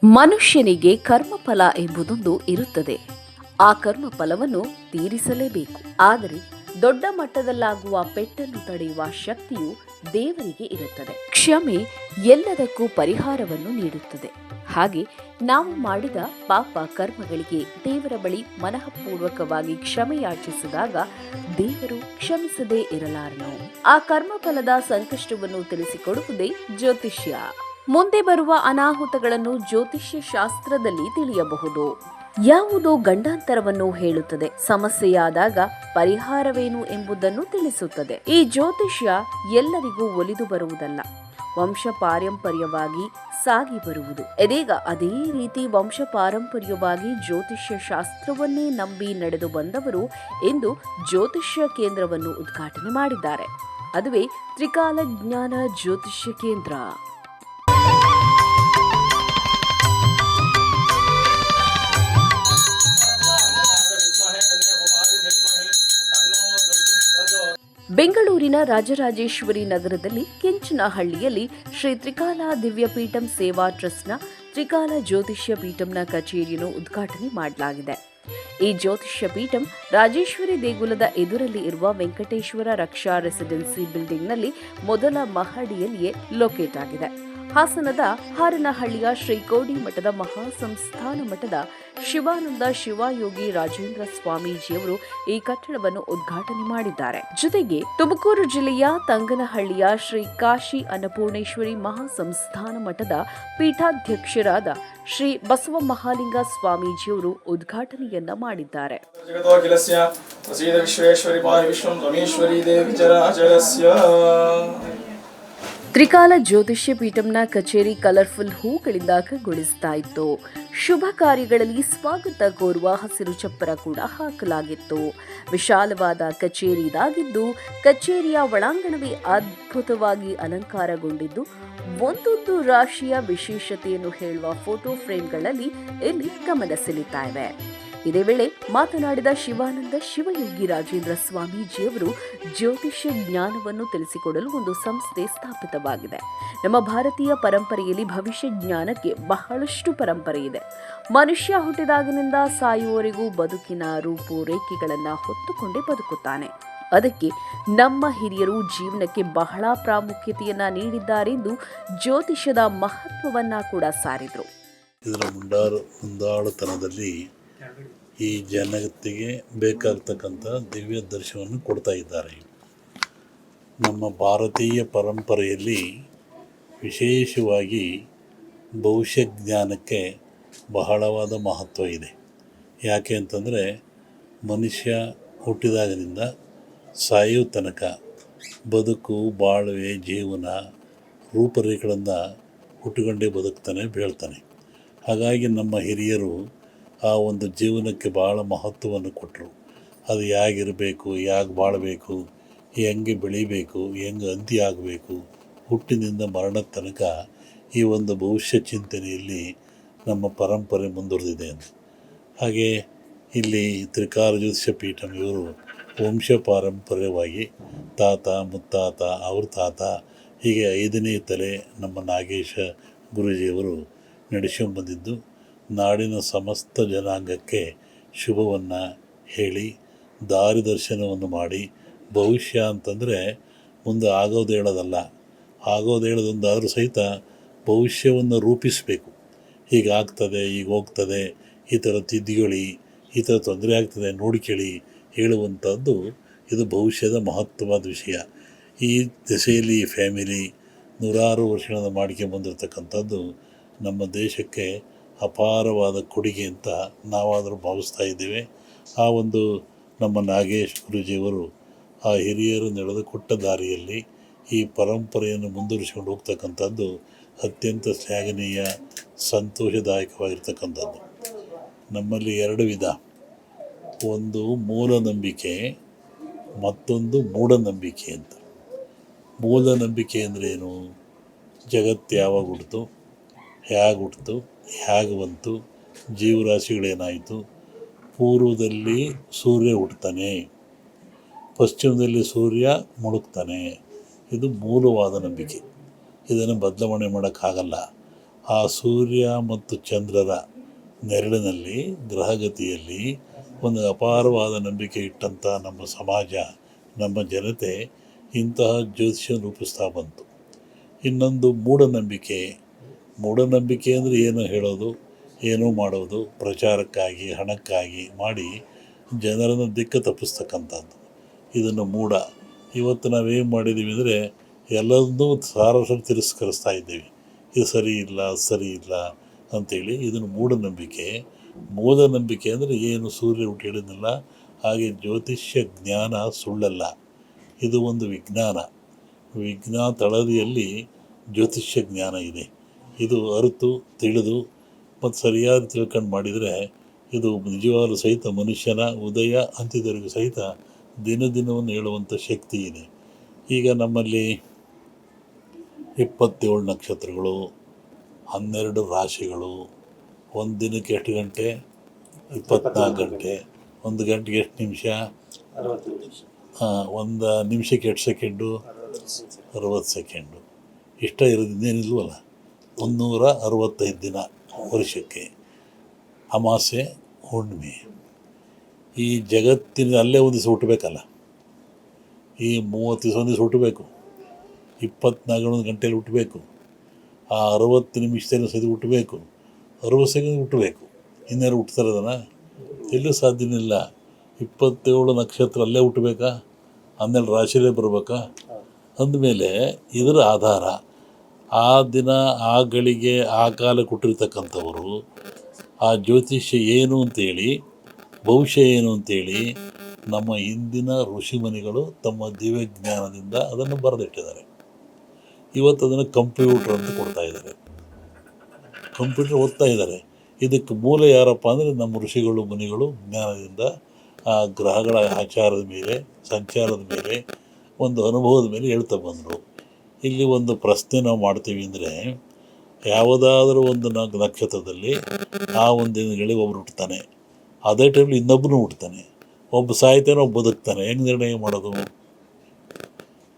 ಮನುಷ್ಯನಿಗೆ ಕರ್ಮಫಲ ಎಂಬುದೊಂದು ಇರುತ್ತದೆ. ಆ ಕರ್ಮಫಲವನ್ನು ತೀರಿಸಲೇಬೇಕು. ಆದರೆ ದೊಡ್ಡ ಮಟ್ಟದಲ್ಲಾಗುವ ಪೆಟ್ಟನ್ನು ತಡೆಯುವ ಶಕ್ತಿಯು ದೇವರಿಗೆ ಇರುತ್ತದೆ. ಕ್ಷಮೆ ಎಲ್ಲದಕ್ಕೂ ಪರಿಹಾರವನ್ನು ನೀಡುತ್ತದೆ. ಹಾಗೆ ನಾವು ಮಾಡಿದ ಪಾಪ ಕರ್ಮಗಳಿಗೆ ದೇವರ ಬಳಿ ಮನಃಪೂರ್ವಕವಾಗಿ ಕ್ಷಮೆಯಾಚಿಸಿದಾಗ ದೇವರು ಕ್ಷಮಿಸದೇ ಇರಲಾರನು. ಆ ಕರ್ಮಫಲದ ಸಂಕಷ್ಟವನ್ನು ತಿಳಿಸಿಕೊಡುವುದೇ ಜ್ಯೋತಿಷ್ಯ. ಮುಂದೆ ಬರುವ ಅನಾಹುತಗಳನ್ನು ಜ್ಯೋತಿಷ್ಯ ಶಾಸ್ತ್ರದಲ್ಲಿ ತಿಳಿಯಬಹುದು. ಯಾವುದೋ ಗಂಡಾಂತರವನ್ನು ಹೇಳುತ್ತದೆ. ಸಮಸ್ಯೆಯಾದಾಗ ಪರಿಹಾರವೇನು ಎಂಬುದನ್ನು ತಿಳಿಸುತ್ತದೆ. ಈ ಜ್ಯೋತಿಷ್ಯ ಎಲ್ಲರಿಗೂ ಒಲಿದು ಬರುವುದಲ್ಲ, ವಂಶ ಪಾರಂಪರ್ಯವಾಗಿ ಸಾಗಿ ಬರುವುದು. ಇದೀಗ ಅದೇ ರೀತಿ ವಂಶ ಪಾರಂಪರ್ಯವಾಗಿ ಜ್ಯೋತಿಷ್ಯ ಶಾಸ್ತ್ರವನ್ನೇ ನಂಬಿ ನಡೆದು ಬಂದವರು ಇಂದು ಜ್ಯೋತಿಷ್ಯ ಕೇಂದ್ರವನ್ನು ಉದ್ಘಾಟನೆ ಮಾಡಿದ್ದಾರೆ. ಅದುವೇ ತ್ರಿಕಾಲ ಜ್ಞಾನ ಜ್ಯೋತಿಷ್ಯ ಕೇಂದ್ರ. ಬೆಂಗಳೂರಿನ ರಾಜರಾಜೇಶ್ವರಿ ನಗರದಲ್ಲಿ ಕೆಂಚನಹಳ್ಳಿಯಲ್ಲಿ ಶ್ರೀ ತ್ರಿಕಾಲ ದಿವ್ಯಪೀಠಂ ಸೇವಾ ಟ್ರಸ್ಟ್ನ ತ್ರಿಕಾಲ ಜ್ಯೋತಿಷ್ಯ ಪೀಠಂನ ಕಚೇರಿಯನ್ನು ಉದ್ಘಾಟನೆ ಮಾಡಲಾಗಿದೆ. ಈ ಜ್ಯೋತಿಷ್ಯ ಪೀಠಂ ರಾಜೇಶ್ವರಿ ದೇಗುಲದ ಎದುರಲ್ಲಿ ಇರುವ ವೆಂಕಟೇಶ್ವರ ರಕ್ಷಾ ರೆಸಿಡೆನ್ಸಿ ಬಿಲ್ಡಿಂಗ್ನಲ್ಲಿ ಮೊದಲ ಮಹಡಿಯಲ್ಲಿಯೇ ಲೊಕೇಟ್ ಆಗಿದೆ. ಹಾಸನದ ಹಾರನಹಳ್ಳಿಯ ಶ್ರೀ ಕೋಡಿ ಮಠದ ಮಹಾಸಂಸ್ಥಾನ ಮಠದ ಶಿವಾನಂದ ಶಿವಯೋಗಿ ರಾಜೇಂದ್ರ ಸ್ವಾಮೀಜಿಯವರು ಈ ಕಟ್ಟಡವನ್ನು ಉದ್ಘಾಟನೆ ಮಾಡಿದ್ದಾರೆ. ಜೊತೆಗೆ ತುಮಕೂರು ಜಿಲ್ಲೆಯ ತಂಗನಹಳ್ಳಿಯ ಶ್ರೀ ಕಾಶಿ ಅನ್ನಪೂರ್ಣೇಶ್ವರಿ ಮಹಾಸಂಸ್ಥಾನ ಮಠದ ಪೀಠಾಧ್ಯಕ್ಷರಾದ ಶ್ರೀ ಬಸವ ಮಹಾಲಿಂಗ ಸ್ವಾಮೀಜಿಯವರು ಉದ್ಘಾಟನೆಯನ್ನ ಮಾಡಿದ್ದಾರೆ. ತ್ರಿಕಾಲ ಜ್ಯೋತಿಷ್ಯ ಪೀಠಂನ ಕಚೇರಿ ಕಲರ್ಫುಲ್ ಹೂಗಳಿಂದ ಕಂಗೊಳಿಸ್ತಾ ಇತ್ತು. ಶುಭ ಕಾರ್ಯಗಳಲ್ಲಿ ಸ್ವಾಗತ ಕೋರುವ ಹಸಿರು ಚಪ್ಪರ ಕೂಡ ಹಾಕಲಾಗಿತ್ತು. ವಿಶಾಲವಾದ ಕಚೇರಿ ಇದಾಗಿದ್ದು ಕಚೇರಿಯ ಒಳಾಂಗಣವೇ ಅದ್ಭುತವಾಗಿ ಅಲಂಕಾರಗೊಂಡಿದ್ದು ಒಂದೊಂದು ರಾಶಿಯ ವಿಶೇಷತೆಯನ್ನು ಹೇಳುವ ಫೋಟೋ ಫ್ರೇಮ್ಗಳಲ್ಲಿ ಇಲ್ಲಿ ಗಮನ ಸೆಳೀತಾ ಇವೆ. ಇದೇ ವೇಳೆ ಮಾತನಾಡಿದ ಶಿವಾನಂದ ಶಿವಯೋಗಿ ರಾಜೇಂದ್ರ ಸ್ವಾಮೀಜಿಯವರು ಜ್ಯೋತಿಷ್ಯ ಜ್ಞಾನವನ್ನು ತಿಳಿಸಿಕೊಡಲು ಒಂದು ಸಂಸ್ಥೆ ಸ್ಥಾಪಿತವಾಗಿದೆ. ನಮ್ಮ ಭಾರತೀಯ ಪರಂಪರೆಯಲ್ಲಿ ಭವಿಷ್ಯ ಜ್ಞಾನಕ್ಕೆ ಬಹಳಷ್ಟು ಪರಂಪರೆ ಇದೆ. ಮನುಷ್ಯ ಹುಟ್ಟಿದಾಗಿನಿಂದ ಸಾಯುವವರೆಗೂ ಬದುಕಿನ ರೂಪುರೇಖೆಗಳನ್ನು ಹೊತ್ತುಕೊಂಡೇ ಬದುಕುತ್ತಾನೆ. ಅದಕ್ಕೆ ನಮ್ಮ ಹಿರಿಯರು ಜೀವನಕ್ಕೆ ಬಹಳ ಪ್ರಾಮುಖ್ಯತೆಯನ್ನ ನೀಡಿದ್ದಾರೆಂದು ಜ್ಯೋತಿಷ್ಯದ ಮಹತ್ವವನ್ನ ಕೂಡ ಸಾರಿದರು. ಇದರ ಮುಂದಾಳುತನದಲ್ಲಿ ಈ ಜಗತ್ತಿಗೆ ಬೇಕಾಗ್ತಕ್ಕಂಥ ದಿವ್ಯ ದರ್ಶನವನ್ನು ಕೊಡ್ತಾ ಇದ್ದಾರೆ. ನಮ್ಮ ಭಾರತೀಯ ಪರಂಪರೆಯಲ್ಲಿ ವಿಶೇಷವಾಗಿ ಭವಿಷ್ಯ ಜ್ಞಾನಕ್ಕೆ ಬಹಳವಾದ ಮಹತ್ವ ಇದೆ. ಯಾಕೆ ಅಂತಂದರೆ ಮನುಷ್ಯ ಹುಟ್ಟಿದಾಗಿನಿಂದ ಸಾಯೋ ತನಕ ಬದುಕು, ಬಾಳ್ವೆ, ಜೀವನ ರೂಪರೇಖೆಗಳಿಂದ ಹುಟ್ಟುಕೊಂಡೇ ಬದುಕ್ತಾನೆ, ಬೆಳ್ತಾನೆ. ಹಾಗಾಗಿ ನಮ್ಮ ಹಿರಿಯರು ಆ ಒಂದು ಜೀವನಕ್ಕೆ ಭಾಳ ಮಹತ್ವವನ್ನು ಕೊಟ್ಟರು. ಅದು ಹೇಗಿರಬೇಕು, ಹೇಗೆ ಬಾಳಬೇಕು, ಹೆಂಗೆ ಬೆಳಿಬೇಕು, ಹೆಂಗೆ ಅಂತ್ಯ ಆಗಬೇಕು, ಹುಟ್ಟಿನಿಂದ ಮರಣದ ತನಕ ಈ ಒಂದು ಭವಿಷ್ಯ ಚಿಂತನೆಯಲ್ಲಿ ನಮ್ಮ ಪರಂಪರೆ ಮುಂದುವರೆದಿದೆ ಅಂತ. ಹಾಗೆ ಇಲ್ಲಿ ತ್ರಿಕಾಲ ಜ್ಯೋತಿಷ್ಯ ಪೀಠಂ ಇವರು ವಂಶ ಪಾರಂಪರ್ಯವಾಗಿ ತಾತ ಮುತ್ತಾತ ಅವ್ರ ತಾತ ಹೀಗೆ 5ನೇ ತಲೆ ನಮ್ಮ ನಾಗೇಶ ಗುರೂಜಿಯವರು ನಡೆಸ್ಕೊಂಡ್ಬಂದಿದ್ದು ನಾಡಿನ ಸಮಸ್ತ ಜನಾಂಗಕ್ಕೆ ಶುಭವನ್ನು ಹೇಳಿ ದಾರಿ ದರ್ಶನವನ್ನು ಮಾಡಿ, ಭವಿಷ್ಯ ಅಂತಂದರೆ ಮುಂದೆ ಆಗೋದು ಹೇಳೋದಲ್ಲ, ಆಗೋದು ಹೇಳೋದೊಂದಾದರೂ ಸಹಿತ ಭವಿಷ್ಯವನ್ನು ರೂಪಿಸಬೇಕು. ಹೀಗಾಗ್ತದೆ, ಈಗ ಹೋಗ್ತದೆ, ಈ ಥರ ತಿದ್ದುಗೊಳ್ಳಿ, ಈ ಥರ ತೊಂದರೆ ಆಗ್ತದೆ ನೋಡ್ಕೊಳ್ಳಿ ಹೇಳುವಂಥದ್ದು ಇದು ಭವಿಷ್ಯದ ಮಹತ್ವವಾದ ವಿಷಯ. ಈ ದೆಸೆಯಲ್ಲಿ ಈ ಫ್ಯಾಮಿಲಿ ನೂರಾರು ವರ್ಷಗಳಿಂದ ಮಾಡ್ಕೊಂಬಂದಿರ್ತಕ್ಕಂಥದ್ದು ನಮ್ಮ ದೇಶಕ್ಕೆ ಅಪಾರವಾದ ಕೊಡುಗೆ ಅಂತ ನಾವಾದರೂ ಭಾವಿಸ್ತಾ ಇದ್ದೇವೆ. ಆ ಒಂದು ನಮ್ಮ ನಾಗೇಶ್ ಗುರೂಜಿಯವರು ಆ ಹಿರಿಯರು ನಡೆದುಕೊಟ್ಟ ದಾರಿಯಲ್ಲಿ ಈ ಪರಂಪರೆಯನ್ನು ಮುಂದುವರಿಸಿಕೊಂಡು ಹೋಗ್ತಕ್ಕಂಥದ್ದು ಅತ್ಯಂತ ಶ್ಲಾಘನೀಯ, ಸಂತೋಷದಾಯಕವಾಗಿರ್ತಕ್ಕಂಥದ್ದು. ನಮ್ಮಲ್ಲಿ 2 ವಿಧ, ಒಂದು ಮೂಢನಂಬಿಕೆ, ಮತ್ತೊಂದು ಮೂಢನಂಬಿಕೆ ಅಂತ. ಮೂಢನಂಬಿಕೆ ಅಂದ್ರೇನು? ಜಗತ್ತು ಯಾವಾಗ ಹುಟ್ಟಿತು, ಹೇಗೆ ಹುಟ್ಟಿತು, ಹೇಗೆ ಬಂತು, ಜೀವರಾಶಿಗಳೇನಾಯಿತು, ಪೂರ್ವದಲ್ಲಿ ಸೂರ್ಯ ಹುಟ್ಟುತ್ತಾನೆ, ಪಶ್ಚಿಮದಲ್ಲಿ ಸೂರ್ಯ ಮುಳುಗ್ತಾನೆ. ಇದು ಮೂಲವಾದ ನಂಬಿಕೆ. ಇದನ್ನು ಬದಲಾವಣೆ ಮಾಡೋಕ್ಕಾಗಲ್ಲ. ಆ ಸೂರ್ಯ ಮತ್ತು ಚಂದ್ರರ ನೆರಳಿನಲ್ಲಿ ಗ್ರಹಗತಿಯಲ್ಲಿ ಒಂದು ಅಪಾರವಾದ ನಂಬಿಕೆ ಇಟ್ಟಂಥ ನಮ್ಮ ಸಮಾಜ, ನಮ್ಮ ಜನತೆ ಇಂತಹ ಜ್ಯೋತಿಷ್ಯ ರೂಪಿಸ್ತಾ ಬಂತು. ಇನ್ನೊಂದು ಮೂಢನಂಬಿಕೆ. ಮೂಢನಂಬಿಕೆ ಅಂದರೆ ಏನು ಹೇಳೋದು, ಏನೋ ಮಾಡೋದು, ಪ್ರಚಾರಕ್ಕಾಗಿ ಹಣಕ್ಕಾಗಿ ಮಾಡಿ ಜನರನ್ನು ದಿಕ್ಕು ತಪ್ಪಿಸ್ತಕ್ಕಂಥದ್ದು, ಇದನ್ನು ಮೂಢ. ಇವತ್ತು ನಾವೇನು ಮಾಡಿದ್ದೀವಿ ಅಂದರೆ ಎಲ್ಲದನ್ನೂ ಸಾರಸರು ತಿರಸ್ಕರಿಸ್ತಾ ಇದ್ದೀವಿ. ಇದು ಸರಿ ಇಲ್ಲ, ಅದು ಸರಿ ಇಲ್ಲ ಅಂಥೇಳಿ. ಇದನ್ನು ಮೂಢನಂಬಿಕೆ. ಮೂಢನಂಬಿಕೆ ಅಂದರೆ ಏನು, ಸೂರ್ಯ ಹುಟ್ಟು ಹೇಳಿದ್ನಲ್ಲ ಹಾಗೆ ಜ್ಯೋತಿಷ್ಯ ಜ್ಞಾನ ಸುಳ್ಳಲ್ಲ, ಇದು ಒಂದು ವಿಜ್ಞಾನ. ತಳದಿಯಲ್ಲಿ ಜ್ಯೋತಿಷ್ಯ ಜ್ಞಾನ ಇದೆ. ಇದು ಅರಿತು ತಿಳಿದು ಮತ್ತು ಸರಿಯಾದ ತಿಳ್ಕೊಂಡು ಮಾಡಿದರೆ ಇದು ನಿಜವಾಗಲೂ ಸಹಿತ ಮನುಷ್ಯನ ಉದಯ ಅಂತ್ಯದವರೆಗೂ ಸಹಿತ ದಿನವನ್ನು ಹೇಳುವಂಥ ಶಕ್ತಿ ಇದೆ. ಈಗ ನಮ್ಮಲ್ಲಿ 27 ನಕ್ಷತ್ರಗಳು, 12 ರಾಶಿಗಳು, ಒಂದು ದಿನಕ್ಕೆ ಎಷ್ಟು ಗಂಟೆ, 24 ಗಂಟೆ, ಒಂದು ಗಂಟೆಗೆ ಎಷ್ಟು ನಿಮಿಷ, 60 ನಿಮಿಷ, ಒಂದು ನಿಮಿಷಕ್ಕೆ ಎಷ್ಟು ಸೆಕೆಂಡು, 60 ಸೆಕೆಂಡು. ಇಷ್ಟ ಇರೋದು ಇನ್ನೇನಿಲ್ವಲ್ಲ. 365 ದಿನ ವರ್ಷಕ್ಕೆ, ಅಮಾಸೆ ಹುಣ್ಣಿಮೆ. ಈ ಜಗತ್ತಿನ ಅಲ್ಲೇ ಒಂದು ದಿವಸ ಹುಟ್ಟಬೇಕಲ್ಲ, ಈ 30 ದಿವಸ ಒಂದು ದಿವಸ ಹುಟ್ಟಬೇಕು, 24 ಗಂಟೆಯಲ್ಲಿ ಹುಟ್ಟಬೇಕು, ಆ 60 ನಿಮಿಷದಲ್ಲಿ ಸಹಿತ ಹುಟ್ಟಬೇಕು, 60 ಸೆಕೆಂಡ್ ಹುಟ್ಟಬೇಕು. ಇನ್ನೇನು ಹುಟ್ತಾರೆ ಅದನ್ನು? ಎಲ್ಲೂ ಸಾಧ್ಯನಿಲ್ಲ. 27 ನಕ್ಷತ್ರ ಅಲ್ಲೇ ಹುಟ್ಟಬೇಕಾ? 12 ರಾಶಿಯಲ್ಲೇ ಬರಬೇಕಾ? ಅಂದಮೇಲೆ ಇದರ ಆಧಾರ ಆ ದಿನ, ಆ ಗಳಿಗೆ, ಆ ಕಾಲಕ್ಕೆ ಹುಟ್ಟಿರ್ತಕ್ಕಂಥವರು ಆ ಜ್ಯೋತಿಷ್ಯ ಏನು ಅಂತೇಳಿ, ಭವಿಷ್ಯ ಏನು ಅಂತೇಳಿ ನಮ್ಮ ಹಿಂದಿನ ಋಷಿಮುನಿಗಳು ತಮ್ಮ ದಿವ್ಯ ಜ್ಞಾನದಿಂದ ಅದನ್ನು ಬರೆದಿಟ್ಟಿದ್ದಾರೆ. ಇವತ್ತು ಅದನ್ನು ಕಂಪ್ಯೂಟ್ರ್ ಅಂತ ಕೊಡ್ತಾ ಇದ್ದಾರೆ, ಕಂಪ್ಯೂಟ್ರ್ ಓದ್ತಾ ಇದ್ದಾರೆ. ಇದಕ್ಕೆ ಮೂಲ ಯಾರಪ್ಪ ಅಂದರೆ ನಮ್ಮ ಋಷಿಗಳು ಮುನಿಗಳು ಜ್ಞಾನದಿಂದ ಆ ಗ್ರಹಗಳ ಆಚಾರದ ಮೇಲೆ, ಸಂಚಾರದ ಮೇಲೆ, ಒಂದು ಅನುಭವದ ಮೇಲೆ ಹೇಳ್ತಾ ಬಂದರು. ಇಲ್ಲಿ ಒಂದು ಪ್ರಶ್ನೆ ನಾವು ಮಾಡ್ತೀವಿ ಅಂದರೆ, ಯಾವುದಾದ್ರೂ ಒಂದು ನಕ್ಷತ್ರದಲ್ಲಿ ಆ ಒಂದು ದಿನಗಳಿಗೆ ಒಬ್ಬರು ಹುಟ್ಟುತ್ತಾನೆ, ಅದೇ ಟೈಮಲ್ಲಿ ಇನ್ನೊಬ್ಬನು ಹುಟ್ಟುತ್ತಾನೆ, ಒಬ್ಬ ಸಾಯ್ತಾನೆ, ಒಬ್ಬ ಬದುಕ್ತಾನೆ. ಹೆಂಗೆ ನಿರ್ಣಯ ಮಾಡೋದು?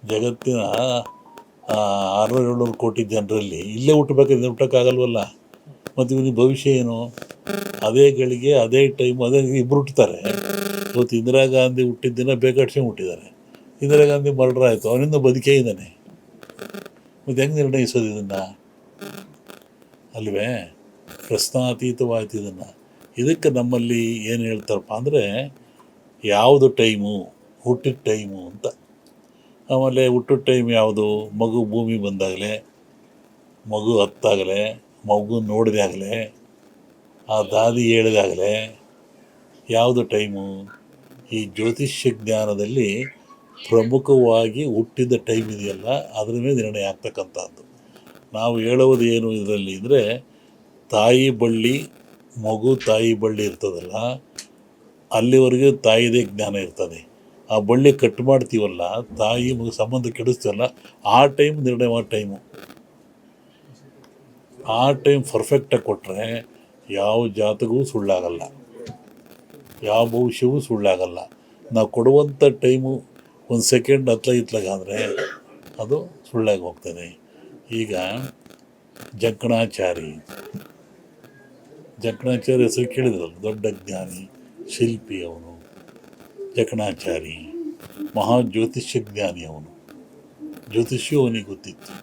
ಜಗತ್ತಿನ 600-700 ಕೋಟಿ ಜನರಲ್ಲಿ ಇಲ್ಲೇ ಹುಟ್ಟಬೇಕಾದ್ರೆ ಹುಟ್ಟೋಕ್ಕಾಗಲ್ವಲ್ಲ. ಮತ್ತು ಇವನಿಗೆ ಭವಿಷ್ಯ ಏನು? ಅದೇ ಗಳಿಗೆ, ಅದೇ ಟೈಮು, ಅದೇ ಇಬ್ಬರು ಹುಟ್ಟುತ್ತಾರೆ. ಇವತ್ತು ಇಂದಿರಾ ಗಾಂಧಿ ಹುಟ್ಟಿದ ದಿನ ಬೇಕಾಡ್ಸ್ಕೊಂಡು ಹುಟ್ಟಿದ್ದಾರೆ. ಇಂದಿರಾ ಗಾಂಧಿ ಮರ್ಡರ್ ಆಯಿತು, ಅವನಿಂದ ಬದುಕೇ ಇದ್ದಾನೆ. ಮತ್ತು ಹೆಂಗೆ ನಿರ್ಣಯಿಸೋದು ಇದನ್ನು? ಅಲ್ವೇ? ಪ್ರಶ್ನಾತೀತವಾಯ್ತು ಇದನ್ನು. ಇದಕ್ಕೆ ನಮ್ಮಲ್ಲಿ ಏನು ಹೇಳ್ತಾರಪ್ಪ ಅಂದರೆ, ಯಾವುದು ಟೈಮು, ಹುಟ್ಟಿದ ಟೈಮು ಅಂತ. ಆಮೇಲೆ ಹುಟ್ಟಿದ ಟೈಮ್ ಯಾವುದು? ಮಗು ಭೂಮಿ ಬಂದಾಗಲೇ, ಮಗು ಹತ್ತಾಗಲೇ, ಮಗು ನೋಡಿದಾಗಲೇ, ಆ ದಾದಿ ಹೇಳಿದಾಗಲೇ, ಯಾವುದು ಟೈಮು? ಈ ಜ್ಯೋತಿಷ್ಯ ಜ್ಞಾನದಲ್ಲಿ ಪ್ರಮುಖವಾಗಿ ಹುಟ್ಟಿದ ಟೈಮ್ ಇದೆಯಲ್ಲ, ಅದರ ಮೇಲೆ ನಿರ್ಣಯ ಆಗ್ತಕ್ಕಂಥದ್ದು. ನಾವು ಹೇಳುವುದು ಏನು ಇದರಲ್ಲಿ ಅಂದರೆ, ತಾಯಿ ಬಳ್ಳಿ, ಮಗು ತಾಯಿ ಬಳ್ಳಿ ಇರ್ತದಲ್ಲ, ಅಲ್ಲಿವರೆಗೂ ತಾಯಿದೇ ಜ್ಞಾನ ಇರ್ತದೆ. ಆ ಬಳ್ಳಿ ಕಟ್ ಮಾಡ್ತೀವಲ್ಲ, ತಾಯಿ ಮಗು ಸಂಬಂಧ ಕೆಡಿಸ್ತೀವಲ್ಲ, ಆ ಟೈಮ್ ನಿರ್ಣಯ ಮಾಡೋ ಟೈಮು. ಆ ಟೈಮ್ ಪರ್ಫೆಕ್ಟಾಗಿ ಕೊಟ್ಟರೆ ಯಾವ ಜಾತಕವೂ ಸುಳ್ಳಾಗಲ್ಲ, ಯಾವ ಭವಿಷ್ಯವೂ ಸುಳ್ಳಾಗಲ್ಲ. ನಾವು ಕೊಡುವಂಥ ಟೈಮು ಒಂದು ಸೆಕೆಂಡ್ ಇತ್ಲಾಗಂದರೆ ಅದು ಸುಳ್ಳಾಗಿ ಹೋಗ್ತದೆ. ಈಗ ಜಕಣಾಚಾರಿ ಹೆಸರು ಕೇಳಿದ್ರಲ್ಲ, ದೊಡ್ಡ ಜ್ಞಾನಿ, ಶಿಲ್ಪಿ ಅವನು. ಜಕಣಾಚಾರಿ ಮಹಾ ಜ್ಯೋತಿಷ್ಯ ಜ್ಞಾನಿ ಅವನು. ಜ್ಯೋತಿಷ್ಯೂ ಅವನಿಗೆ ಗೊತ್ತಿತ್ತು.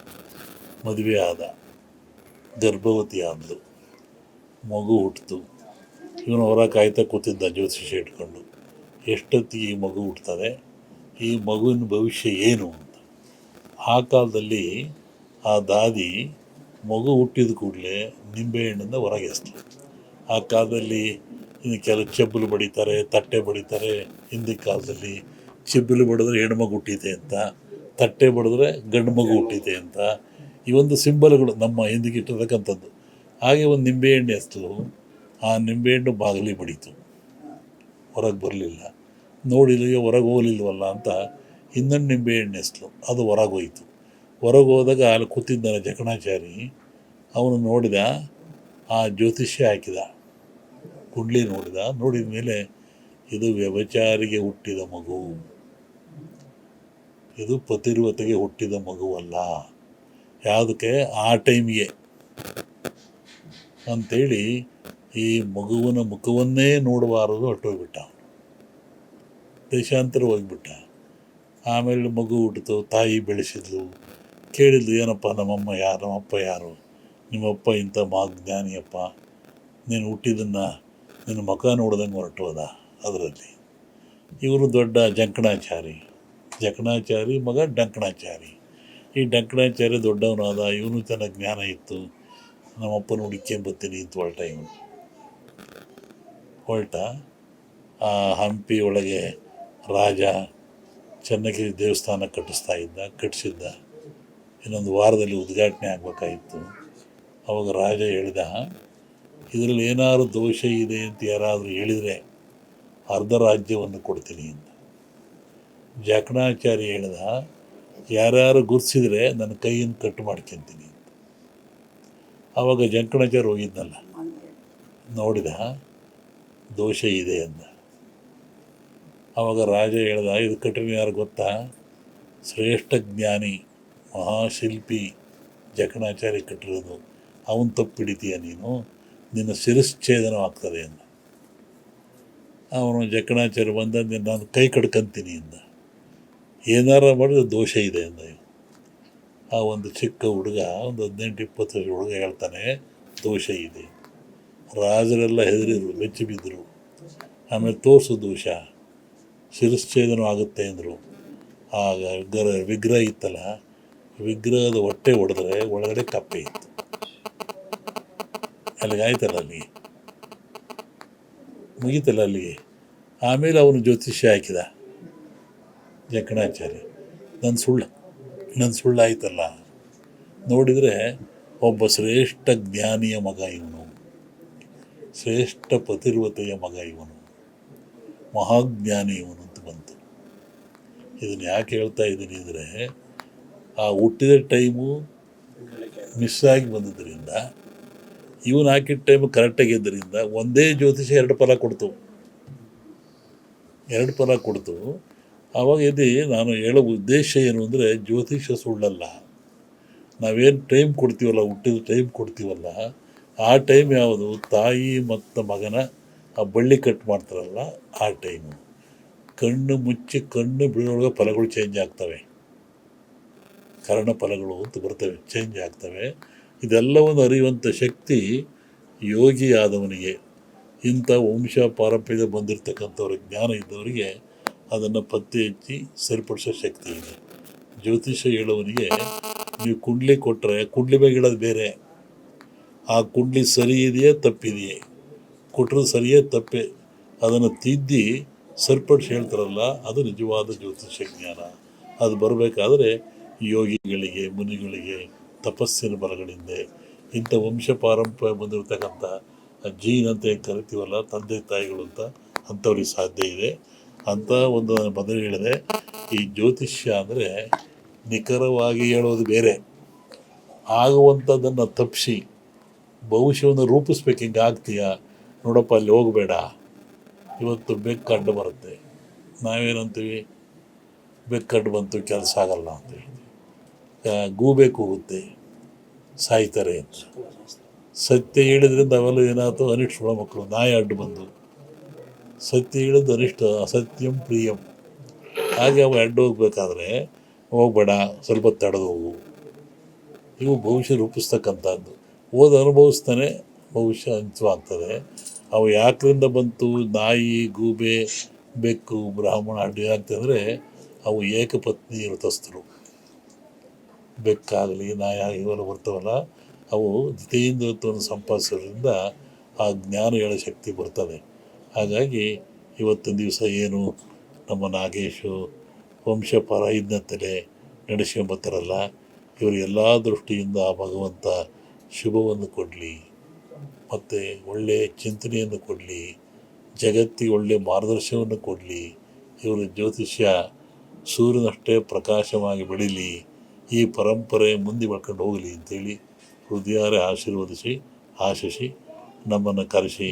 ಮದುವೆ ಆದ, ಗರ್ಭವತಿ ಆದಳು, ಮಗು ಹುಟ್ಟಿತು. ಇವನು ಹೊರ ಕಾಯ್ತಾ ಕೂತಿದ್ದ ಜ್ಯೋತಿಷ್ಯ ಇಟ್ಕೊಂಡು, ಎಷ್ಟೊತ್ತಿಗೆ ಈ ಮಗು ಹುಟ್ತದೆ, ಈ ಮಗುವಿನ ಭವಿಷ್ಯ ಏನು ಅಂತ. ಆ ಕಾಲದಲ್ಲಿ ಆ ದಾದಿ ಮಗು ಹುಟ್ಟಿದ ಕೂಡಲೇ ನಿಂಬೆಹಣ್ಣಿಂದ ಹೊರಗೆ ಎಸ್ತು. ಆ ಕಾಲದಲ್ಲಿ ಇನ್ನು ಕೆಲವು ಚೆಬ್ಬಲು ಬಡಿತಾರೆ, ತಟ್ಟೆ ಬಡಿತಾರೆ. ಹಿಂದಿನ ಕಾಲದಲ್ಲಿ ಚೆಬ್ಬಲು ಬಡಿದ್ರೆ ಹೆಣ್ಮಗು ಹುಟ್ಟಿದೆ ಅಂತ, ತಟ್ಟೆ ಬಡಿದ್ರೆ ಗಂಡು ಮಗು ಹುಟ್ಟಿದೆ ಅಂತ. ಈ ಒಂದು ಸಿಂಬಲ್ಗಳು ನಮ್ಮ ಹಿಂದಿಗೆ ಇಟ್ಟಿರ್ತಕ್ಕಂಥದ್ದು. ಹಾಗೆ ಒಂದು ನಿಂಬೆಹಣ್ಣು ಎಸ್ತಲು, ಆ ನಿಂಬೆಹಣ್ಣು ಬಾಗಿಲಿಗೆ ಬಡೀತು, ಹೊರಗೆ ಬರಲಿಲ್ಲ. ನೋಡಿಲ್ಲ, ಹೊರಗೆ ಹೋಗಲಿಲ್ವಲ್ಲ ಅಂತ ಇನ್ನೊಂದು ನಿಂಬೆಹಣ್ಣು ಎಸ್ತಲು, ಅದು ಹೊರಗೆ ಹೋಯಿತು. ಹೊರಗೆ ಹೋದಾಗ ಅಲ್ಲಿ ಕೂತಿದ್ದಾನೆ ಜಕಣಾಚಾರಿ, ಅವನು ನೋಡಿದ, ಆ ಜ್ಯೋತಿಷ್ಯ ಹಾಕಿದ, ಕುಂಡ್ಲಿ ನೋಡಿದ ಮೇಲೆ ಇದು ವ್ಯಭಿಚಾರಿಗೆ ಹುಟ್ಟಿದ ಮಗು, ಇದು ಪತಿರ್ವತೆಗೆ ಹುಟ್ಟಿದ ಮಗುವಲ್ಲ. ಯಾವುದಕ್ಕೆ? ಆ ಟೈಮಿಗೆ ಅಂಥೇಳಿ ಈ ಮಗುವಿನ ಮುಖವನ್ನೇ ನೋಡಬಾರದು ಹೊರಟೋಗ್ಬಿಟ್ಟ. ದೇಶಾಂತರ ಹೋಗ್ಬಿಟ್ಟ. ಆಮೇಲೆ ಮಗು ಹುಟ್ಟಿತು, ತಾಯಿ ಬೆಳೆಸಿದ್ಲು, ಕೇಳಿದ್ಲು, ಏನಪ್ಪ ನಮ್ಮಮ್ಮ ಯಾರು, ನಮ್ಮಪ್ಪ ಯಾರು, ನಿಮ್ಮಪ್ಪ ಇಂಥ ಮಹಾಜ್ಞಾನಿಯಪ್ಪ, ನೀನು ಹುಟ್ಟಿದ್ದನ್ನು ನಿನ್ನ ಮುಖ ನೋಡ್ದಂಗೆ ಹೊರಟೋದ. ಅದರಲ್ಲಿ ಇವರು ದೊಡ್ಡ ಜಕಣಾಚಾರಿ ಮಗ ಡಂಕಣಾಚಾರಿ. ಈ ಡಂಕಣಾಚಾರಿ ದೊಡ್ಡವನಾದ, ಇವನು ಚೆನ್ನಾಗಿ ಜ್ಞಾನ ಇತ್ತು. ನಮ್ಮಪ್ಪನ ಹುಡುಕ್ಕೊಂಬತ್ತೀನಿ ಅಂತ ಹೊರಟ. ಆ ಹಂಪಿ ಒಳಗೆ ರಾಜ ಚನ್ನಗಿರಿ ದೇವಸ್ಥಾನ ಕಟ್ಟಿಸಿದ್ದ. ಇನ್ನೊಂದು ವಾರದಲ್ಲಿ ಉದ್ಘಾಟನೆ ಆಗಬೇಕಾಗಿತ್ತು. ಅವಾಗ ರಾಜ ಹೇಳಿದ, ಇದರಲ್ಲಿ ಏನಾದ್ರು ದೋಷ ಇದೆ ಅಂತ ಯಾರಾದರೂ ಹೇಳಿದರೆ ಅರ್ಧ ರಾಜ್ಯವನ್ನು ಕೊಡ್ತೀನಿ ಅಂತ. ಜಕಣಾಚಾರಿ ಹೇಳಿದ, ಯಾರ್ಯಾರು ಗುರ್ಸಿದ್ರೆ ನನ್ನ ಕೈಯನ್ನು ಕಟ್ಟು ಮಾಡ್ಕೊತೀನಿ ಅಂತ. ಆವಾಗ ಜಕಣಾಚಾರ್ಯ ಹೋಗಿದ್ನಲ್ಲ, ನೋಡಿದ ದೋಷ ಇದೆ ಅಂದ. ಆವಾಗ ರಾಜ ಹೇಳ್ದ, ಇದು ಕಟ್ಟಿನ ಯಾರು ಗೊತ್ತಾ, ಶ್ರೇಷ್ಠ ಜ್ಞಾನಿ ಮಹಾಶಿಲ್ಪಿ ಜಕಣಾಚಾರ್ಯ ಕಟ್ಟಿರೋದು, ಅವನು ತಪ್ಪು ಹಿಡಿತೀಯ ನೀನು, ನಿನ್ನ ಶಿರಶ್ಛೇದನವಾಗ್ತದೆ ಅಂದ. ಅವನು ಜಕಣಾಚಾರ್ಯ ಬಂದ, ನಾನು ಕೈ ಕಡ್ಕೊಂತೀನಿ ಅಂದ. ಏನಾರ ಮಾಡಿದ್ರೆ ದೋಷ ಇದೆ ಅಂದ. ಆ ಒಂದು ಚಿಕ್ಕ ಹುಡುಗ, ಒಂದು 18-20 ವರ್ಷ ಹುಡುಗ ಹೇಳ್ತಾನೆ, ದೋಷ ಇದೆ. ರಾಜರೆಲ್ಲ ಹೆದರಿದ್ರು, ಬೆಚ್ಚಿ ಬಿದ್ದರು. ಆಮೇಲೆ ತೋರಿಸು ದೋಷ, ಶಿರಶ್ಛೇದನ ಆಗುತ್ತೆ ಅಂದರು. ಆಗ ವಿಗ್ರಹ ಇತ್ತಲ್ಲ, ವಿಗ್ರಹದ ಹೊಟ್ಟೆ ಹೊಡೆದ್ರೆ ಒಳಗಡೆ ಕಪ್ಪೆ ಇತ್ತು. ಅಲ್ಲಿಗಾಯ್ತಲ್ಲ, ಅಲ್ಲಿ ಮುಗೀತಲ್ಲ ಅಲ್ಲಿಗೆ. ಆಮೇಲೆ ಅವನು ಜ್ಯೋತಿಷ್ಯ ಹಾಕಿದ ಜಕಣಾಚಾರ್ಯ. ನನ್ನ ಸುಳ್ಳಾಯ್ತಲ್ಲ. ನೋಡಿದರೆ ಒಬ್ಬ ಶ್ರೇಷ್ಠ ಜ್ಞಾನಿಯ ಮಗ ಇವನು, ಶ್ರೇಷ್ಠ ಪತಿರ್ವತೆಯ ಮಗ ಇವನು, ಮಹಾಜ್ಞಾನಿ ಇವನು ಅಂತ ಬಂತು. ಇದನ್ನು ಯಾಕೆ ಹೇಳ್ತಾ ಇದ್ದೀನಿ ಅಂದರೆ, ಆ ಹುಟ್ಟಿದ ಟೈಮು ಮಿಸ್ ಆಗಿ ಬಂದಿದ್ದರಿಂದ, ಇವನು ಹಾಕಿದ ಟೈಮು ಕರೆಕ್ಟಾಗಿದ್ದರಿಂದ ಒಂದೇ ಜ್ಯೋತಿಷ 2 ಫಲ ಕೊಡ್ತು. ಆವಾಗ ಇದು ನಾನು ಹೇಳೋ ಉದ್ದೇಶ ಏನು ಅಂದರೆ, ಜ್ಯೋತಿಷ ಸುಳ್ಳಲ್ಲ. ನಾವೇನು ಟೈಮ್ ಕೊಡ್ತೀವಲ್ಲ, ಹುಟ್ಟಿದ ಟೈಮ್ ಕೊಡ್ತೀವಲ್ಲ, ಆ ಟೈಮ್ ಯಾವುದು, ತಾಯಿ ಮತ್ತು ಮಗನ ಆ ಬಳ್ಳಿ ಕಟ್ ಮಾಡ್ತಾರಲ್ಲ ಆ ಟೈಮು. ಕಣ್ಣು ಮುಚ್ಚಿ ಕಣ್ಣು ಬಿಡೋಳಗೆ ಫಲಗಳು ಚೇಂಜ್ ಆಗ್ತವೆ, ಕರ್ಣ ಫಲಗಳು ಅಂತ ಬರ್ತವೆ, ಚೇಂಜ್ ಆಗ್ತವೆ. ಇದೆಲ್ಲವನ್ನು ಅರಿಯುವಂಥ ಶಕ್ತಿ ಯೋಗಿ ಆದವನಿಗೆ, ಇಂಥ ವಂಶ ಪಾರಂಪರ್ಯ ಬಂದಿರತಕ್ಕಂಥವ್ರ ಜ್ಞಾನ ಇದ್ದವರಿಗೆ ಅದನ್ನು ಪತ್ತೆ ಹಚ್ಚಿ ಸರಿಪಡಿಸೋ ಶಕ್ತಿ ಇದೆ. ಜ್ಯೋತಿಷ ಹೇಳೋವನಿಗೆ ನೀವು ಕುಂಡ್ಲಿ ಕೊಟ್ಟರೆ, ಕುಂಡ್ಲಿ ಮೇಲೆ ಹೇಳೋದು ಬೇರೆ, ಆ ಕುಂಡ್ಲಿ ಸರಿ ಇದೆಯೇ ತಪ್ಪಿದೆಯೇ, ಕೊಟ್ಟರು ಸರಿಯೇ ತಪ್ಪೆ, ಅದನ್ನು ತಿದ್ದಿ ಸರಿಪಡಿಸಿ ಹೇಳ್ತಾರಲ್ಲ, ಅದು ನಿಜವಾದ ಜ್ಯೋತಿಷ ಜ್ಞಾನ. ಅದು ಬರಬೇಕಾದ್ರೆ ಯೋಗಿಗಳಿಗೆ, ಮುನಿಗಳಿಗೆ ತಪಸ್ಸಿನ ಬಲಗಳಿಂದ, ಇಂಥ ವಂಶ ಪಾರಂಪರ್ಯ ಬಂದಿರತಕ್ಕಂಥ ಜೀನ್ ಅಂತ ಏನು ಕರಿತೀವಲ್ಲ, ತಂದೆ ತಾಯಿಗಳು ಅಂತ, ಅಂಥವ್ರಿಗೆ ಸಾಧ್ಯ ಇದೆ. ಅಂಥ ಒಂದು ಮೊದಲು ಹೇಳಿದೆ, ಈ ಜ್ಯೋತಿಷ್ಯ ಅಂದರೆ ನಿಖರವಾಗಿ ಹೇಳೋದು ಬೇರೆ, ಆಗುವಂಥದ್ದನ್ನು ತಪ್ಪಿಸಿ ಭವಿಷ್ಯವನ್ನು ರೂಪಿಸ್ಬೇಕು. ಹಿಂಗೆ ಆಗ್ತೀಯ ನೋಡಪ್ಪ, ಅಲ್ಲಿ ಹೋಗಬೇಡ, ಇವತ್ತು ಬೆಕ್ಕಡ್ಡು ಬರುತ್ತೆ, ನಾವೇನಂತೀವಿ, ಬೆಕ್ಕಡ್ಡು ಬಂತು ಕೆಲಸ ಆಗಲ್ಲ ಅಂತ ಹೇಳ್ತೀವಿ. ಗೂಬೆ ಕೂಗುತ್ತೆ, ಸಾಯ್ತಾರೆ ಅಂತ. ಸತ್ಯ ಹೇಳಿದ್ರಿಂದ ಅವೆಲ್ಲ ಏನಾಯ್ತು, ಅನಿಷ್ಟಗಳ ಮಕ್ಕಳು, ನಾಯಿ ಅಡ್ಡು ಬಂದು ಸತ್ಯ ಹೇಳಿದ್ದು ಅನಿಷ್ಟ, ಅಸತ್ಯಂ ಪ್ರಿಯಂ. ಹಾಗೆ ಅವು ಅಡ್ಡು ಹೋಗ್ಬೇಕಾದ್ರೆ ಹೋಗ್ಬೇಡ, ಸ್ವಲ್ಪ ತಡೆದು ಹೋಗು. ಇವು ಭವಿಷ್ಯ ರೂಪಿಸ್ತಕ್ಕಂಥದ್ದು. ಅನುಭವಿಸ್ತಾನೆ ಭವಿಷ್ಯ ಅಂಚವಾಗ್ತದೆ. ಅವು ಯಾಕರಿಂದ ಬಂತು, ನಾಯಿ, ಗೂಬೆ, ಬೆಕ್ಕು, ಬ್ರಾಹ್ಮಣ ಅಡ್ಡಿ ಆಗ್ತಂದರೆ ಅವು ಏಕಪತ್ನಿ ವ್ರತಸ್ಥರು. ಬೆಕ್ಕಾಗಲಿ ನಾಯಿ ಇವೆಲ್ಲ ಬರ್ತವಲ್ಲ, ಅವು ಜಿತೇಂದ್ರತ್ವವನ್ನು ಸಂಪಾದಿಸೋದ್ರಿಂದ ಆ ಜ್ಞಾನ ಹೇಳೋ ಶಕ್ತಿ ಬರ್ತದೆ. ಹಾಗಾಗಿ ಇವತ್ತಿನ ದಿವಸ ಏನು ನಮ್ಮ ನಾಗೇಶು ವಂಶಪಾರ ಇದನ್ನತ್ತಲೇ ನಡೆಸ್ಕೊಂಬತ್ತಾರಲ್ಲ, ಇವರು ಎಲ್ಲ ದೃಷ್ಟಿಯಿಂದ ಆ ಭಗವಂತ ಶುಭವನ್ನು ಕೊಡಲಿ, ಮತ್ತು ಒಳ್ಳೆಯ ಚಿಂತನೆಯನ್ನು ಕೊಡಲಿ, ಜಗತ್ತಿಗೆ ಒಳ್ಳೆಯ ಮಾರ್ಗದರ್ಶನವನ್ನು ಕೊಡಲಿ. ಇವರು ಜ್ಯೋತಿಷ್ಯ ಸೂರ್ಯನಷ್ಟೇ ಪ್ರಕಾಶವಾಗಿ ಬೆಳೀಲಿ, ಈ ಪರಂಪರೆ ಮುಂದೆ ಬೆಳ್ಕೊಂಡು ಹೋಗಲಿ ಅಂತೇಳಿ ಹೃದಯಾರೆ ಆಶಿಸಿ ನಮ್ಮನ್ನು ಕರೆಸಿ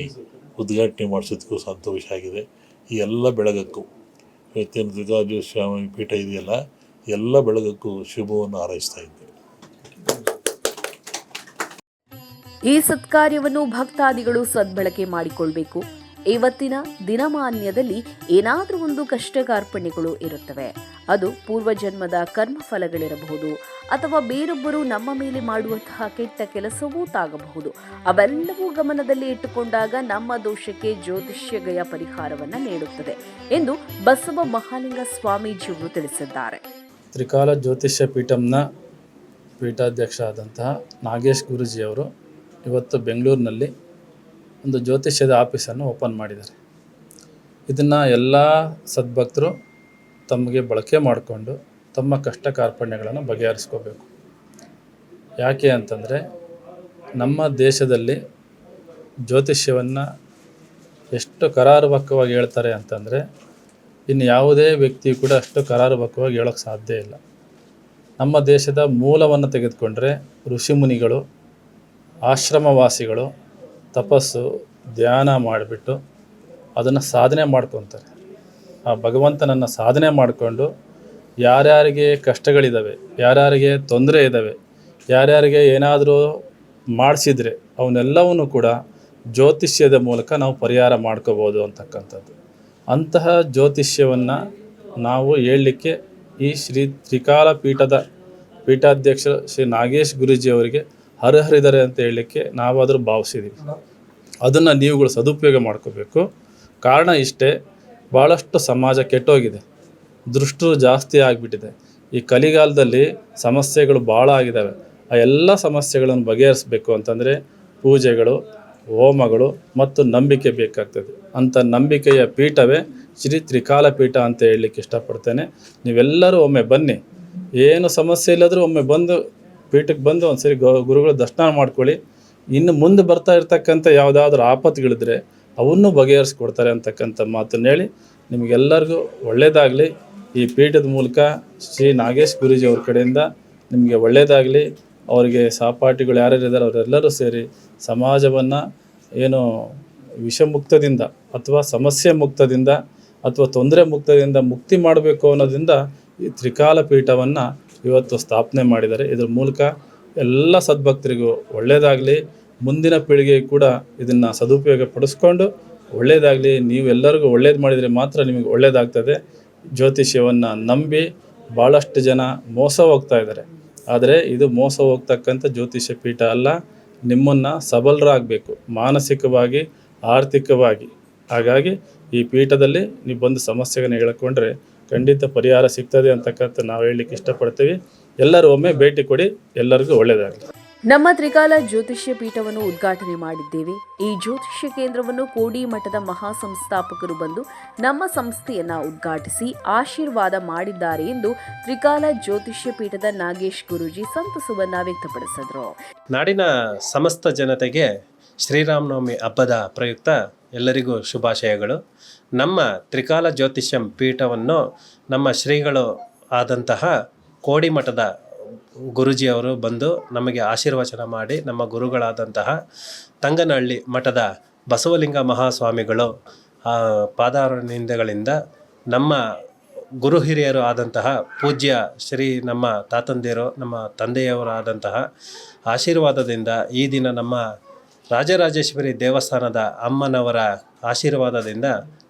ಉದ್ಘಾಟನೆ ಮಾಡಿಸೋದಕ್ಕೂ ಸಂತೋಷ ಆಗಿದೆ. ಈ ಎಲ್ಲ ಬೆಳಗಕ್ಕೂ ಇವತ್ತಿನ ದುರ್ಗಾಜ್ಯೋತಿಸ್ವಾಮಿ ಪೀಠ ಇದೆಯಲ್ಲ, ಎಲ್ಲ ಬೆಳಗಕ್ಕೂ ಶುಭವನ್ನು ಹಾರೈಸ್ತಾ ಇದ್ದೇವೆ. ಈ ಸತ್ಕಾರ್ಯವನ್ನು ಭಕ್ತಾದಿಗಳು ಸದ್ಬಳಕೆ ಮಾಡಿಕೊಳ್ಬೇಕು. ಇವತ್ತಿನ ದಿನಮಾನ್ಯದಲ್ಲಿ ಏನಾದರೂ ಒಂದು ಕಷ್ಟ ಕಾರ್ಪಣ್ಯಗಳು ಇರುತ್ತವೆ. ಅದು ಪೂರ್ವಜನ್ಮದ ಕರ್ಮಫಲಗಳಿರಬಹುದು ಅಥವಾ ಬೇರೊಬ್ಬರು ನಮ್ಮ ಮೇಲೆ ಮಾಡುವಂತಹ ಕೆಟ್ಟ ಕೆಲಸವೂ ತಾಗಬಹುದು. ಅವೆಲ್ಲವೂ ಗಮನದಲ್ಲಿ ಇಟ್ಟುಕೊಂಡಾಗ ನಮ್ಮ ದೋಷಕ್ಕೆ ಜ್ಯೋತಿಷ್ಯಗಯ ಪರಿಹಾರವನ್ನು ನೀಡುತ್ತದೆ ಎಂದು ಬಸವ ಮಹಾಲಿಂಗ ಸ್ವಾಮೀಜಿಯವರು ತಿಳಿಸಿದ್ದಾರೆ. ತ್ರಿಕಾಲ ಜ್ಯೋತಿಷ್ಯ ಪೀಠಂನ ಪೀಠಾಧ್ಯಕ್ಷ ಆದಂತಹ ನಾಗೇಶ್ ಗುರೂಜಿಯವರು ಇವತ್ತು ಬೆಂಗಳೂರಿನಲ್ಲಿ ಒಂದು ಜ್ಯೋತಿಷ್ಯದ ಆಫೀಸನ್ನು ಓಪನ್ ಮಾಡಿದ್ದಾರೆ. ಇದನ್ನು ಎಲ್ಲ ಸದ್ಭಕ್ತರು ತಮಗೆ ಬಳಕೆ ಮಾಡಿಕೊಂಡು ತಮ್ಮ ಕಷ್ಟ ಕಾರ್ಪಣ್ಯಗಳನ್ನು ಬಗೆಹರಿಸ್ಕೋಬೇಕು. ಯಾಕೆ ಅಂತಂದರೆ ನಮ್ಮ ದೇಶದಲ್ಲಿ ಜ್ಯೋತಿಷ್ಯವನ್ನು ಎಷ್ಟು ಕರಾರುವಕ್ಕವಾಗಿ ಹೇಳ್ತಾರೆ ಅಂತಂದರೆ ಇನ್ನು ಯಾವುದೇ ವ್ಯಕ್ತಿ ಕೂಡ ಅಷ್ಟು ಕರಾರುವಕ್ಕವಾಗಿ ಹೇಳೋಕ್ಕೆ ಸಾಧ್ಯ ಇಲ್ಲ. ನಮ್ಮ ದೇಶದ ಮೂಲವನ್ನು ತೆಗೆದುಕೊಂಡ್ರೆ ಋಷಿಮುನಿಗಳು, ಆಶ್ರಮವಾಸಿಗಳು ತಪಸ್ಸು ಧ್ಯಾನ ಮಾಡಿಬಿಟ್ಟು ಅದನ್ನು ಸಾಧನೆ ಮಾಡ್ಕೊತಾರೆ. ಆ ಭಗವಂತನನ್ನು ಸಾಧನೆ ಮಾಡಿಕೊಂಡು ಯಾರ್ಯಾರಿಗೆ ಕಷ್ಟಗಳಿದ್ದಾವೆ, ಯಾರ್ಯಾರಿಗೆ ತೊಂದರೆ ಇದ್ದಾವೆ, ಯಾರ್ಯಾರಿಗೆ ಏನಾದರೂ ಮಾಡಿಸಿದರೆ ಅವನ್ನೆಲ್ಲವನ್ನೂ ಕೂಡ ಜ್ಯೋತಿಷ್ಯದ ಮೂಲಕ ನಾವು ಪರಿಹಾರ ಮಾಡ್ಕೋಬೋದು ಅಂತಕ್ಕಂಥದ್ದು. ಅಂತಹ ಜ್ಯೋತಿಷ್ಯವನ್ನು ನಾವು ಹೇಳಲಿಕ್ಕೆ ಈ ಶ್ರೀ ತ್ರಿಕಾಲ ಪೀಠದ ಪೀಠಾಧ್ಯಕ್ಷ ಶ್ರೀ ನಾಗೇಶ್ ಗುರೂಜಿಯವರಿಗೆ ಅರ್ಹರಿದ್ದಾರೆ ಅಂತ ಹೇಳಲಿಕ್ಕೆ ನಾವಾದರೂ ಭಾವಿಸಿದ್ದೀವಿ. ಅದನ್ನು ನೀವುಗಳು ಸದುಪಯೋಗ ಮಾಡ್ಕೋಬೇಕು. ಕಾರಣ ಇಷ್ಟೇ, ಭಾಳಷ್ಟು ಸಮಾಜ ಕೆಟ್ಟೋಗಿದೆ, ದುಷ್ಟರು ಜಾಸ್ತಿ ಆಗಿಬಿಟ್ಟಿದೆ. ಈ ಕಲಿಗಾಲದಲ್ಲಿ ಸಮಸ್ಯೆಗಳು ಭಾಳ ಆಗಿದ್ದಾವೆ. ಆ ಎಲ್ಲ ಸಮಸ್ಯೆಗಳನ್ನು ಬಗೆಹರಿಸಬೇಕು ಅಂತಂದರೆ ಪೂಜೆಗಳು, ಹೋಮಗಳು ಮತ್ತು ನಂಬಿಕೆ ಬೇಕಾಗ್ತದೆ. ಅಂಥ ನಂಬಿಕೆಯ ಪೀಠವೇ ಶ್ರೀ ತ್ರಿಕಾಲ ಪೀಠ ಅಂತ ಹೇಳಲಿಕ್ಕೆ ಇಷ್ಟಪಡ್ತೇನೆ. ನೀವೆಲ್ಲರೂ ಒಮ್ಮೆ ಬನ್ನಿ, ಏನು ಸಮಸ್ಯೆ ಇಲ್ಲದರೂ ಒಮ್ಮೆ ಬಂದು ಪೀಠಕ್ಕೆ ಬಂದು ಒಂದು ಸರಿ ಗುರುಗಳ ದರ್ಶನ ಮಾಡ್ಕೊಳ್ಳಿ. ಇನ್ನು ಮುಂದೆ ಬರ್ತಾ ಇರ್ತಕ್ಕಂಥ ಯಾವುದಾದ್ರೂ ಆಪತ್ತುಗಳಿದ್ರೆ ಅವನ್ನು ಬಗೆಹರಿಸ್ಕೊಡ್ತಾರೆ ಅಂತಕ್ಕಂಥ ಮಾತನ್ನು ಹೇಳಿ ನಿಮಗೆಲ್ಲರಿಗೂ ಒಳ್ಳೆಯದಾಗಲಿ. ಈ ಪೀಠದ ಮೂಲಕ ಶ್ರೀ ನಾಗೇಶ್ ಗುರೂಜಿ ಅವ್ರ ಕಡೆಯಿಂದ ನಿಮಗೆ ಒಳ್ಳೆಯದಾಗಲಿ. ಅವರಿಗೆ ಸಹಪಾಠಿಗಳು ಯಾರ್ಯಾರಿದ್ದಾರೆ ಅವರೆಲ್ಲರೂ ಸೇರಿ ಸಮಾಜವನ್ನು ಏನು ವಿಷಮುಕ್ತದಿಂದ ಅಥವಾ ಸಮಸ್ಯೆ ಮುಕ್ತದಿಂದ ಅಥವಾ ತೊಂದರೆ ಮುಕ್ತದಿಂದ ಮುಕ್ತಿ ಮಾಡಬೇಕು ಅನ್ನೋದ್ರಿಂದ ಈ ತ್ರಿಕಾಲ ಪೀಠವನ್ನು ಇವತ್ತು ಸ್ಥಾಪನೆ ಮಾಡಿದ್ದಾರೆ. ಇದರ ಮೂಲಕ ಎಲ್ಲ ಸದ್ಭಕ್ತರಿಗೂ ಒಳ್ಳೆಯದಾಗಲಿ. ಮುಂದಿನ ಪೀಳಿಗೆಗೆ ಕೂಡ ಇದನ್ನು ಸದುಪಯೋಗ ಪಡಿಸ್ಕೊಂಡು ಒಳ್ಳೆಯದಾಗಲಿ. ನೀವು ಎಲ್ಲರಿಗೂ ಒಳ್ಳೇದು ಮಾಡಿದರೆ ಮಾತ್ರ ನಿಮಗೆ ಒಳ್ಳೆಯದಾಗ್ತದೆ. ಜ್ಯೋತಿಷ್ಯವನ್ನು ನಂಬಿ ಭಾಳಷ್ಟು ಜನ ಮೋಸ ಹೋಗ್ತಾ ಇದ್ದಾರೆ. ಆದರೆ ಇದು ಮೋಸ ಹೋಗ್ತಕ್ಕಂಥ ಜ್ಯೋತಿಷ್ಯ ಪೀಠ ಅಲ್ಲ. ನಿಮ್ಮನ್ನು ಸಬಲರಾಗಬೇಕು ಮಾನಸಿಕವಾಗಿ, ಆರ್ಥಿಕವಾಗಿ. ಹಾಗಾಗಿ ಈ ಪೀಠದಲ್ಲಿ ನೀವು ಬಂದು ಸಮಸ್ಯೆಗಳನ್ನು ಹೇಳ್ಕೊಂಡ್ರೆ ಖಂಡಿತ ಪರಿಹಾರ ಸಿಗ್ತದೆ ಅಂತಕ್ಕಂಥ ನಾವು ಹೇಳಲಿಕ್ಕೆ ಇಷ್ಟಪಡ್ತೀವಿ. ಎಲ್ಲರೂ ಒಮ್ಮೆ ಭೇಟಿ ಕೊಡಿ. ಎಲ್ಲರಿಗೂ ಒಳ್ಳೆಯದಾಗಲಿ. ನಮ್ಮ ತ್ರಿಕಾಲ ಜ್ಯೋತಿಷ್ಯ ಪೀಠವನ್ನು ಉದ್ಘಾಟನೆ ಮಾಡಿದ್ದೇವೆ. ಈ ಜ್ಯೋತಿಷ್ಯ ಕೇಂದ್ರವನ್ನು ಕೋಡಿ ಮಠದ ಮಹಾ ಸಂಸ್ಥಾಪಕರು ಬಂದು ನಮ್ಮ ಸಂಸ್ಥೆಯನ್ನ ಉದ್ಘಾಟಿಸಿ ಆಶೀರ್ವಾದ ಮಾಡಿದ್ದಾರೆ ಎಂದು ತ್ರಿಕಾಲ ಜ್ಯೋತಿಷ್ಯ ಪೀಠದ ನಾಗೇಶ್ ಗುರೂಜಿ ಸಂತಸವನ್ನ ವ್ಯಕ್ತಪಡಿಸಿದರು. ನಾಡಿನ ಸಮಸ್ತ ಜನತೆಗೆ ಶ್ರೀರಾಮನವಮಿ ಹಬ್ಬದ ಪ್ರಯುಕ್ತ ಎಲ್ಲರಿಗೂ ಶುಭಾಶಯಗಳು. ನಮ್ಮ ತ್ರಿಕಾಲ ಜ್ಯೋತಿಷ್ಯ ಪೀಠವನ್ನು ನಮ್ಮ ಶ್ರೀಗಳು ಆದಂತಹ ಕೋಡಿ ಮಠದ ಗುರೂಜಿಯವರು ಬಂದು ನಮಗೆ ಆಶೀರ್ವಚನ ಮಾಡಿ, ನಮ್ಮ ಗುರುಗಳಾದಂತಹ ತಂಗನಹಳ್ಳಿ ಮಠದ ಬಸವಲಿಂಗ ಮಹಾಸ್ವಾಮಿಗಳು ಪಾದಾರವಿಂದಗಳಿಂದ ನಮ್ಮ ಗುರು ಹಿರಿಯರು ಆದಂತಹ ಪೂಜ್ಯ ಶ್ರೀ ನಮ್ಮ ತಾತಂದಿರು, ನಮ್ಮ ತಂದೆಯವರು ಆದಂತಹ ಆಶೀರ್ವಾದದಿಂದ ಈ ದಿನ ನಮ್ಮ ರಾಜರಾಜೇಶ್ವರಿ ದೇವಸ್ಥಾನದ ಅಮ್ಮನವರ ಆಶೀರ್ವಾದದಿಂದ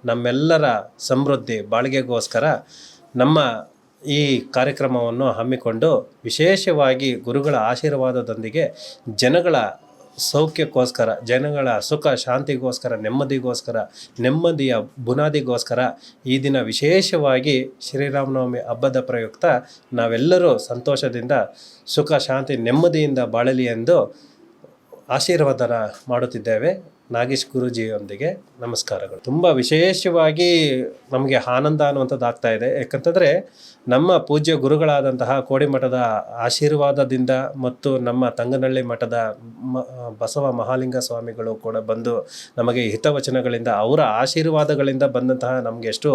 ನಮ್ಮೆಲ್ಲರ ಸಮೃದ್ಧಿ ಬಾಳಿಗೆಗೋಸ್ಕರ ನಮ್ಮ ಈ ಕಾರ್ಯಕ್ರಮವನ್ನು ಹಮ್ಮಿಕೊಂಡು ವಿಶೇಷವಾಗಿ ಗುರುಗಳ ಆಶೀರ್ವಾದದೊಂದಿಗೆ ಜನಗಳ ಸೌಖ್ಯಕ್ಕೋಸ್ಕರ, ಜನಗಳ ಸುಖ ಶಾಂತಿಗೋಸ್ಕರ, ನೆಮ್ಮದಿಯ ಬುನಾದಿಗೋಸ್ಕರ ಈ ದಿನ ವಿಶೇಷವಾಗಿ ಶ್ರೀರಾಮನವಮಿ ಹಬ್ಬದ ಪ್ರಯುಕ್ತ ನಾವೆಲ್ಲರೂ ಸಂತೋಷದಿಂದ ಸುಖ ಶಾಂತಿ ನೆಮ್ಮದಿಯಿಂದ ಬಾಳಲಿ ಎಂದು ಆಶೀರ್ವಾದನ ಮಾಡುತ್ತಿದ್ದೇವೆ. ನಾಗೇಶ್ ಗುರೂಜಿಯೊಂದಿಗೆ ನಮಸ್ಕಾರಗಳು. ತುಂಬ ವಿಶೇಷವಾಗಿ ನಮಗೆ ಆನಂದ ಅನ್ನುವಂಥದ್ದು ಆಗ್ತಾ ಇದೆ. ಯಾಕಂತಂದರೆ ನಮ್ಮ ಪೂಜ್ಯ ಗುರುಗಳಾದಂತಹ ಕೋಡಿ ಮಠದ ಆಶೀರ್ವಾದದಿಂದ ಮತ್ತು ನಮ್ಮ ತಂಗನಹಳ್ಳಿ ಮಠದ ಬಸವ ಮಹಾಲಿಂಗ ಸ್ವಾಮಿಗಳು ಕೂಡ ಬಂದು ನಮಗೆ ಹಿತವಚನಗಳಿಂದ, ಅವರ ಆಶೀರ್ವಾದಗಳಿಂದ ಬಂದಂತಹ ನಮಗೆ ಎಷ್ಟು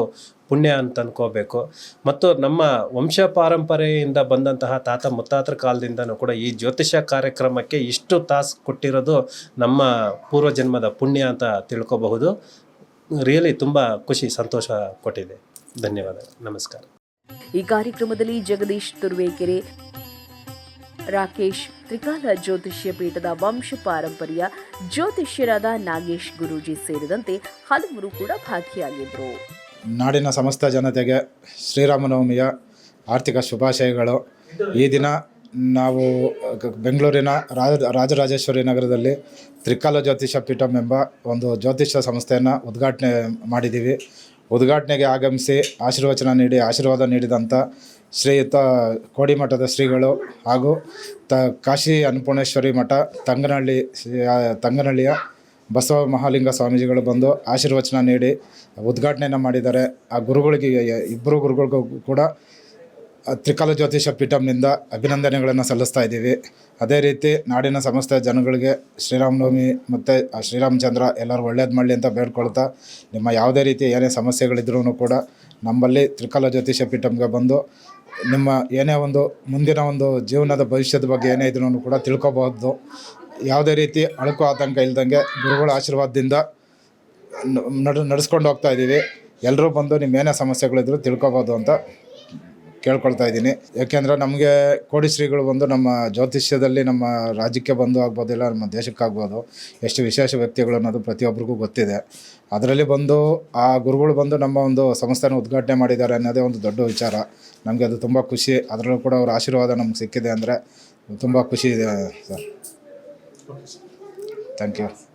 ಪುಣ್ಯ ಅಂತ ಅನ್ಕೋಬೇಕು. ಮತ್ತು ನಮ್ಮ ವಂಶ ಪಾರಂಪರೆಯಿಂದ ಬಂದಂತಹ ತಾತ ಮುತ್ತಾತರ ಕಾಲದಿಂದನೂ ಕೂಡ ಈ ಜ್ಯೋತಿಷ್ಯ ಕಾರ್ಯಕ್ರಮಕ್ಕೆ ಇಷ್ಟು ತಾಸು ಕೊಟ್ಟಿರೋದು ನಮ್ಮ ಪೂರ್ವಜನ್ಮದ ಪುಣ್ಯ ಅಂತ ತಿಳ್ಕೋಬಹುದು. ರಿಯಲಿ ತುಂಬ ಖುಷಿ, ಸಂತೋಷ ಕೊಟ್ಟಿದೆ. ಧನ್ಯವಾದ, ನಮಸ್ಕಾರ. ಈ ಕಾರ್ಯಕ್ರಮದಲ್ಲಿ ಜಗದೀಶ್ ತುರುವೇಕೆರೆ, ರಾಕೇಶ್ ತ್ರಿಕಾಲ ಜ್ಯೋತಿಷ್ಯ ಪೀಠದ ವಂಶ ಪಾರಂಪರ್ಯ ಜ್ಯೋತಿಷ್ಯರಾದ ನಾಗೇಶ್ ಗುರೂಜಿ ಸೇರಿದಂತೆ ಹಲವರು ಕೂಡ ಭಾಗಿಯಾಗಿದ್ದರು. ನಾಡಿನ ಸಮಸ್ತ ಜನತೆಗೆ ಶ್ರೀರಾಮನವಮಿಯ ಆರ್ಥಿಕ ಶುಭಾಶಯಗಳು. ಈ ದಿನ ನಾವು ಬೆಂಗಳೂರಿನ ರಾಜರಾಜೇಶ್ವರಿ ನಗರದಲ್ಲಿ ತ್ರಿಕಾಲ ಜ್ಯೋತಿಷ ಪೀಠಂ ಎಂಬ ಒಂದು ಜ್ಯೋತಿಷ ಸಂಸ್ಥೆಯನ್ನು ಉದ್ಘಾಟನೆ ಮಾಡಿದ್ದೀವಿ. ಉದ್ಘಾಟನೆಗೆ ಆಗಮಿಸಿ ಆಶೀರ್ವಚನ ನೀಡಿ ಆಶೀರ್ವಾದ ನೀಡಿದಂಥ ಶ್ರೀಯುತ ಕೋಡಿಮಠದ ಶ್ರೀಗಳು ಹಾಗೂ ಕಾಶಿ ಅನ್ನಪೂರ್ಣೇಶ್ವರಿ ಮಠ ತಂಗನಹಳ್ಳಿಯ ಬಸವ ಮಹಾಲಿಂಗ ಸ್ವಾಮೀಜಿಗಳು ಬಂದು ಆಶೀರ್ವಚನ ನೀಡಿ ಉದ್ಘಾಟನೆಯನ್ನು ಮಾಡಿದ್ದಾರೆ. ಆ ಗುರುಗಳಿಗೆ ಇಬ್ಬರು ಗುರುಗಳಿಗೂ ಕೂಡ ತ್ರಿಕಾಲ ಜ್ಯೋತಿಷ ಪೀಠಂನಿಂದ ಅಭಿನಂದನೆಗಳನ್ನು ಸಲ್ಲಿಸ್ತಾ ಇದ್ದೀವಿ. ಅದೇ ರೀತಿ ನಾಡಿನ ಸಮಸ್ತ ಜನಗಳಿಗೆ ಶ್ರೀರಾಮನವಮಿ ಮತ್ತು ಶ್ರೀರಾಮಚಂದ್ರ ಎಲ್ಲರೂ ಒಳ್ಳೇದು ಮಾಡಲಿ ಅಂತ ಬೇಡ್ಕೊಳ್ತಾ, ನಿಮ್ಮ ಯಾವುದೇ ರೀತಿ ಏನೇ ಸಮಸ್ಯೆಗಳಿದ್ರೂ ಕೂಡ ನಮ್ಮಲ್ಲಿ ತ್ರಿಕಾಲ ಜ್ಯೋತಿಷ ಪೀಠಂಗೆ ಬಂದು ನಿಮ್ಮ ಏನೇ ಒಂದು ಮುಂದಿನ ಒಂದು ಜೀವನದ ಭವಿಷ್ಯದ ಬಗ್ಗೆ ಏನೇ ಇದ್ರೂ ಕೂಡ ತಿಳ್ಕೊಬಹುದು. ಯಾವುದೇ ರೀತಿ ಅಳುಕು ಆತಂಕ ಇಲ್ದಂಗೆ ಗುರುಗಳ ಆಶೀರ್ವಾದದಿಂದ ನಡೆಸ್ಕೊಂಡು ಹೋಗ್ತಾ ಇದ್ದೀವಿ. ಎಲ್ಲರೂ ಬಂದು ನಿಮ್ಮೇನೇ ಸಮಸ್ಯೆಗಳಿದ್ರು ತಿಳ್ಕೊಬೋದು ಅಂತ ಕೇಳ್ಕೊಳ್ತಾ ಇದ್ದೀನಿ. ಯಾಕೆಂದರೆ ನಮಗೆ ಕೋಡಿ ಶ್ರೀಗಳು ಬಂದು ನಮ್ಮ ಜ್ಯೋತಿಷ್ಯದಲ್ಲಿ ನಮ್ಮ ರಾಜ್ಯಕ್ಕೆ ಬಂದು ಆಗ್ಬೋದು, ಇಲ್ಲ ನಮ್ಮ ದೇಶಕ್ಕಾಗ್ಬೋದು, ಎಷ್ಟು ವಿಶೇಷ ವ್ಯಕ್ತಿಗಳು ಅನ್ನೋದು ಪ್ರತಿಯೊಬ್ಬರಿಗೂ ಗೊತ್ತಿದೆ. ಅದರಲ್ಲಿ ಬಂದು ಆ ಗುರುಗಳು ಬಂದು ನಮ್ಮ ಒಂದು ಸಂಸ್ಥೆನ ಉದ್ಘಾಟನೆ ಮಾಡಿದ್ದಾರೆ ಅನ್ನೋದೇ ಒಂದು ದೊಡ್ಡ ವಿಚಾರ. ನಮಗೆ ಅದು ತುಂಬ ಖುಷಿ. ಅದರಲ್ಲೂ ಕೂಡ ಅವರ ಆಶೀರ್ವಾದ ನಮ್ಗೆ ಸಿಕ್ಕಿದೆ ಅಂದರೆ ತುಂಬ ಖುಷಿ ಇದೆ ಸರ್. Thank you.